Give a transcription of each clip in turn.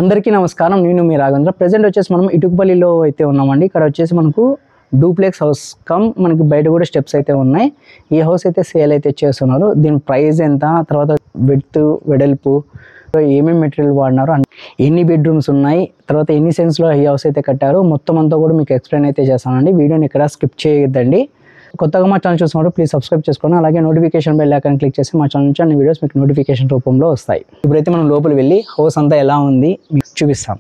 అందరికీ నమస్కారం. నేను మీ రాఘవేంద్ర. ప్రెజెంట్ వచ్చేసి మనం ఇటుకపల్లిలో అయితే ఉన్నామండి. ఇక్కడ వచ్చేసి మనకు డూప్లెక్స్ హౌస్ మనకి బయట కూడా స్టెప్స్ అయితే ఉన్నాయి. ఈ హౌస్ అయితే సేల్ అయితే చేస్తున్నారు. దీని ప్రైస్ ఎంత, తర్వాత విడ్త్ వెడల్పు, ఏమేమి మెటీరియల్ వాడినారు, ఎన్ని బెడ్రూమ్స్ ఉన్నాయి, తర్వాత ఎన్ని సెన్స్లో ఈ హౌస్ అయితే కట్టారు, మొత్తం అంతా కూడా మీకు ఎక్స్ప్లెయిన్ అయితే చేస్తానండి. వీడియోని ఇక్కడ స్కిప్ చేయొద్దండి. కొత్తగా మా ఛానల్ చూసినప్పుడు ప్లీజ్ సబ్స్క్రైబ్ చేసుకోండి. అలాగే నోటిఫికేషన్ బెల్ ఐకాన్ క్లిక్ చేసి మా ఛానల్ నుంచి అన్ని వీడియోస్ మీకు నోటిఫికేషన్ రూపంలో వస్తాయి. ఇప్పుడైతే మనం లోపలికి వెళ్ళి హౌస్ అంతా ఎలా ఉంది మీకు చూపిస్తాం.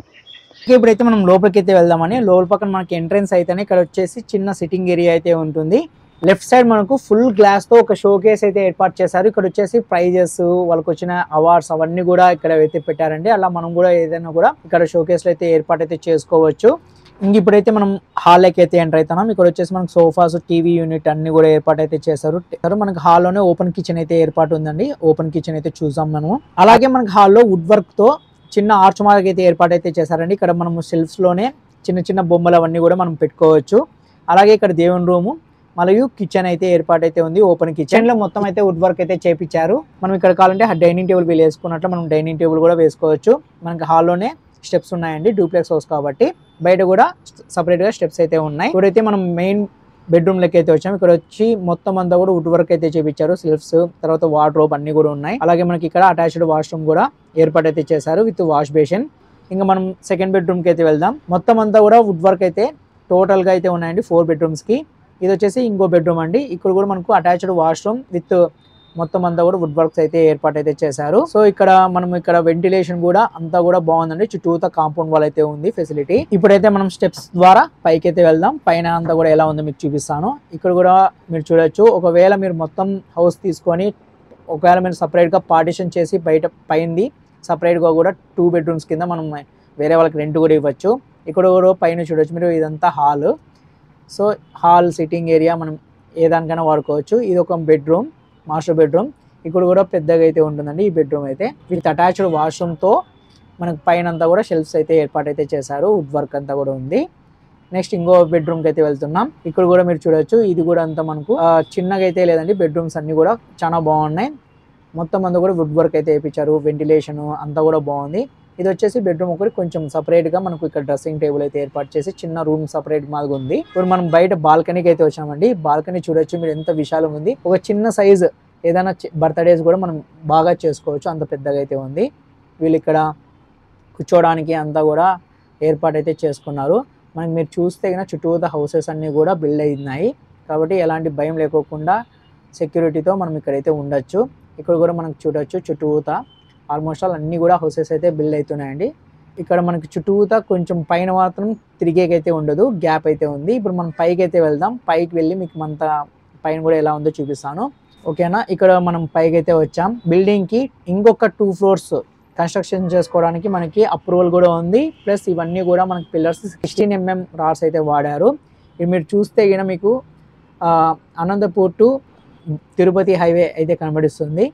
ఇప్పుడైతే మనం లోపలికి అయితే వెళ్దామని. లోపల పక్కన మనకి ఎంట్రెన్స్ అయితేనే ఇక్కడ వచ్చేసి చిన్న సిట్టింగ్ ఏరియా అయితే ఉంటుంది. లెఫ్ట్ సైడ్ మనకు ఫుల్ గ్లాస్ తో ఒక షో కేస్ అయితే ఏర్పాటు చేశారు. ఇక్కడ వచ్చేసి ప్రైజెస్, వాళ్ళకి వచ్చిన అవార్డ్స్ అవన్నీ కూడా ఇక్కడ అయితే పెట్టారండి. అలా మనం కూడా ఏదైనా కూడా ఇక్కడ షో కేసులు అయితే ఏర్పాటు అయితే చేసుకోవచ్చు. ఇంక ఇప్పుడైతే మనం హాల్లోకి అయితే ఎంటర్ అవుతున్నాం. ఇక్కడ వచ్చేసి మనకు సోఫాస్, టీవీ యూనిట్ అన్ని కూడా ఏర్పాటు అయితే చేశారు. మనకి హాల్లోనే ఓపెన్ కిచెన్ అయితే ఏర్పాటు ఉందండి. ఓపెన్ కిచెన్ అయితే చూసాం మనము. అలాగే మనకి హాల్లో వుడ్ వర్క్ తో చిన్న ఆర్చ్ మార్క్ అయితే ఏర్పాటు అయితే చేశారండి. ఇక్కడ మనము షెల్ఫ్స్ లోనే చిన్న చిన్న బొమ్మలు అవన్నీ కూడా మనం పెట్టుకోవచ్చు. అలాగే ఇక్కడ దేవుని రూము మరియు కిచెన్ అయితే ఏర్పాటు అయితే ఉంది. ఓపెన్ కిచెన్ లో మొత్తం అయితే వుడ్ వర్క్ అయితే చేపించారు. మనం ఇక్కడ కావాలంటే డైనింగ్ టేబుల్ వీలు వేసుకున్నట్లు మనం డైనింగ్ టేబుల్ కూడా వేసుకోవచ్చు. మనకి హాల్లోనే స్టెప్స్ ఉన్నాయండి. డూప్లెక్స్ హౌస్ కాబట్టి బయట కూడా సపరేట్ గా స్టెప్స్ అయితే ఉన్నాయి. ఇప్పుడైతే మనం మెయిన్ బెడ్రూమ్ లెక్క అయితే వచ్చాము. ఇక్కడ వచ్చి మొత్తం అంతా కూడా వుడ్ వర్క్ అయితే చేపించారు. సెల్ఫ్స్, తర్వాత వార్డ్రోబ్ అన్ని కూడా ఉన్నాయి. అలాగే మనకి ఇక్కడ అటాచ్డ్ వాష్రూమ్ కూడా ఏర్పాటు అయితే చేశారు విత్ వాష్ బేసిన్. ఇంకా మనం సెకండ్ బెడ్రూమ్ కి అయితే వెళ్దాం. మొత్తం అంతా కూడా వుడ్ వర్క్ అయితే టోటల్ గా అయితే ఉన్నాయండి 4 బెడ్రూమ్స్ కి. ఇది వచ్చేసి ఇంకో బెడ్రూమ్ అండి. ఇక్కడ కూడా మనకు అటాచ్డ్ వాష్రూమ్ విత్ మొత్తం అంతా కూడా వుడ్ వర్క్స్ అయితే ఏర్పాటు అయితే చేశారు. సో ఇక్కడ మనం ఇక్కడ వెంటిలేషన్ కూడా అంతా కూడా బాగుందండి. చుట్టూతా కాంపౌండ్ వాల్ అయితే ఉంది ఫెసిలిటీ. ఇప్పుడైతే మనం స్టెప్స్ ద్వారా పైకి అయితే వెళ్దాం. పైన అంతా కూడా ఎలా ఉందో మీకు చూపిస్తాను. ఇక్కడ కూడా మీరు చూడొచ్చు. ఒకవేళ మీరు మొత్తం హౌస్ తీసుకొని ఒకవేళ మీరు సపరేట్ గా పార్టిషన్ చేసి బయట పైంది సపరేట్ గా కూడా 2 బెడ్రూమ్స్ కింద మనం వేరే వాళ్ళకి రెంట్ కూడా ఇవ్వచ్చు. ఇక్కడ కూడా పైన చూడొచ్చు మీరు. ఇదంతా hall. So hall sitting area మనం ఏ దానికైనా వాడుకోవచ్చు. ఇది ఒక బెడ్రూమ్, మాస్టర్ బెడ్రూమ్. ఇక్కడ కూడా పెద్దగా అయితే ఉంటుందండి ఈ బెడ్రూమ్ అయితే. విత్ అటాచ్డ్ వాష్రూమ్ తో మనకు పైన అంతా కూడా షెల్ఫ్స్ అయితే ఏర్పాటు అయితే చేశారు. వుడ్ వర్క్ అంతా కూడా ఉంది. నెక్స్ట్ ఇంకో బెడ్రూమ్ కి అయితే వెళ్తున్నాం. ఇక్కడ కూడా మీరు చూడొచ్చు. ఇది కూడా అంతా మనకు చిన్నగా అయితే లేదండి. బెడ్రూమ్స్ అన్ని కూడా చాలా బాగున్నాయి. మొత్తం అంతా కూడా వుడ్ వర్క్ అయితే వేయించారు. వెంటిలేషన్ అంతా కూడా బాగుంది. ఇది వచ్చేసి బెడ్రూమ్ ఒకటి కొంచెం సపరేట్ గా మనకు ఇక్కడ డ్రెస్సింగ్ టేబుల్ అయితే ఏర్పాటు చేసి చిన్న రూమ్ సపరేట్ మాదిగా ఉంది. ఇప్పుడు మనం బయట బాల్కనీకి అయితే వచ్చామండి. బాల్కనీ చూడొచ్చు మీరు ఎంత విశాలంగా ఉంది. ఒక చిన్న సైజ్ ఏదైనా బర్త్డేస్ కూడా మనం బాగా చేసుకోవచ్చు. అంత పెద్దగా అయితే ఉంది. వీళ్ళు ఇక్కడ కూర్చోడానికి అంతా కూడా ఏర్పాటు అయితే చేసుకున్నారు. మనకి మీరు చూస్తే కన్నా చుట్టూతా హౌసెస్ అన్ని కూడా బిల్డ్ అయినాయి కాబట్టి ఎలాంటి భయం లేకోకుండా సెక్యూరిటీతో మనం ఇక్కడైతే ఉండొచ్చు. ఇక్కడ కూడా మనకు చూడొచ్చు చుట్టూతా ఆల్మోస్ట్ ఆల్ అన్ని కూడా హౌసెస్ అయితే బిల్డ్ అవుతున్నాయండి. ఇక్కడ మనకి చుట్టూతా కొంచెం పైన మాత్రం తిరిగేకైతే ఉండదు, గ్యాప్ అయితే ఉంది. ఇప్పుడు మనం పైకి అయితే వెళ్దాం. పైకి వెళ్ళి మీకు అంత పైన కూడా ఎలా ఉందో చూపిస్తాను. ఓకేనా. ఇక్కడ మనం పైకి అయితే వచ్చాం. బిల్డింగ్ కి ఇంకొక 2 ఫ్లోర్స్ కన్స్ట్రక్షన్ చేసుకోవడానికి మనకి అప్రూవల్ కూడా ఉంది. ప్లస్ ఇవన్నీ కూడా మనకి పిల్లర్స్ 16 mm రాడ్స్ అయితే వాడారు. ఇది మీరు చూస్తే గిన మీకు అనంతపూర్ టు తిరుపతి హైవే అయితే కనబడిస్తుంది.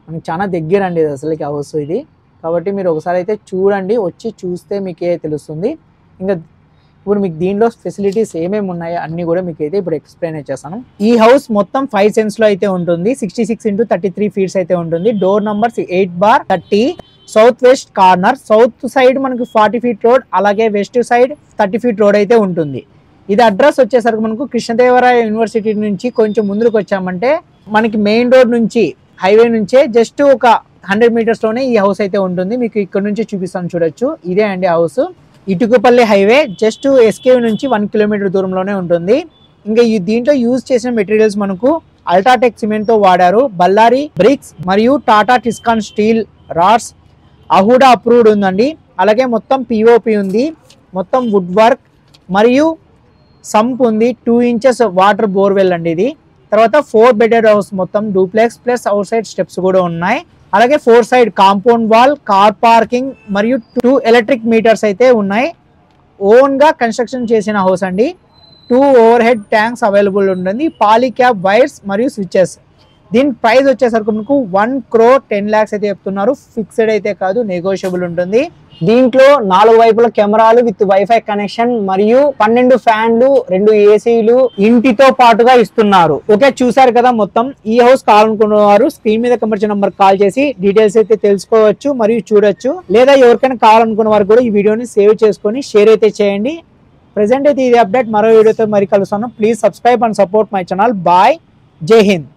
మనకి చాలా దగ్గర అండి ఇది అసలుకి హౌస్ ఇది. కాబట్టి మీరు ఒకసారి అయితే చూడండి, వచ్చి చూస్తే మీకే తెలుస్తుంది. ఇంకా ఇప్పుడు మీకు దీనిలో ఫెసిలిటీస్ ఏమేమి ఉన్నాయో అన్ని కూడా మీకు అయితే ఇప్పుడు ఎక్స్ప్లెయిన్ చేస్తాను. ఈ హౌస్ మొత్తం 5 cents లో అయితే ఉంటుంది. 66 × 33 feet అయితే ఉంటుంది. Door number 8/30. South west corner. South side మనకు 40 feet రోడ్, అలాగే వెస్ట్ సైడ్ 30 feet రోడ్ అయితే ఉంటుంది. ఇది అడ్రస్ వచ్చేసరికి మనకు కృష్ణదేవరాయ యూనివర్సిటీ నుంచి కొంచెం ముందుకు వచ్చామంటే మనకి మెయిన్ రోడ్ నుంచి హైవే నుంచే జస్ట్ ఒక 100 meters లోనే ఈ హౌస్ అయితే ఉంటుంది. మీకు ఇక్కడ నుంచి చూపిస్తాను చూడొచ్చు. ఇదే అండి హౌస్. ఇటుకపల్లి హైవే జస్ట్ ఎస్కే నుంచి 1 kilometer దూరంలోనే ఉంటుంది. ఇంకా దీంట్లో యూజ్ చేసిన మెటీరియల్స్ మనకు అల్ట్రాటెక్ సిమెంట్ తో వాడారు. బల్లారి బ్రిక్స్ మరియు Tata Tiscon steel rods AHUDA approved ఉందండి. అలాగే మొత్తం పిఓపి ఉంది. మొత్తం వుడ్ వర్క్ మరియు సంప్ ఉంది. 2 inches వాటర్ బోర్వెల్ అండి ఇది. తర్వాత 4 bedded హౌస్ మొత్తం duplex plus out side steps కూడా ఉన్నాయి. అలాగే 4 side compound wall, car parking మరియు 2 electric meters అయితే ఉన్నాయి. ఓన్ గా కన్స్ట్రక్షన్ చేసిన హౌస్ అండి. 2 overhead ట్యాంక్స్ అవైలబుల్ ఉంటుంది. పాలీక్యాబ్ వైర్స్ మరియు స్విచెస్. దీని ప్రైస్ వచ్చేసరికి మనకు 1,10,00,000 అయితే చెప్తున్నారు. ఫిక్స్డ్ అయితే కాదు, నెగోషియబుల్ ఉంటుంది. దీంట్లో 4 వైపుల కెమెరాలు విత్ వైఫై కనెక్షన్ మరియు 12 ఫ్యాన్లు 2 ఏసీలు ఇంటితో పాటుగా ఇస్తున్నారు. ఓకే, చూసారు కదా మొత్తం. ఈ హౌస్ కావాలనుకున్న వారు స్క్రీన్ మీద కనిపించే నంబర్ కాల్ చేసి డీటెయిల్స్ అయితే తెలుసుకోవచ్చు మరియు చూడొచ్చు. లేదా ఎవరికైనా కావాలనుకున్న వారు కూడా ఈ వీడియోని సేవ్ చేసుకొని షేర్ అయితే చేయండి. ప్రెసెంట్ అయితే ఇది అప్డేట్. మరో వీడియోతో మరి కలుస్తాను. Please subscribe and support my channel. Bye, జై హింద్.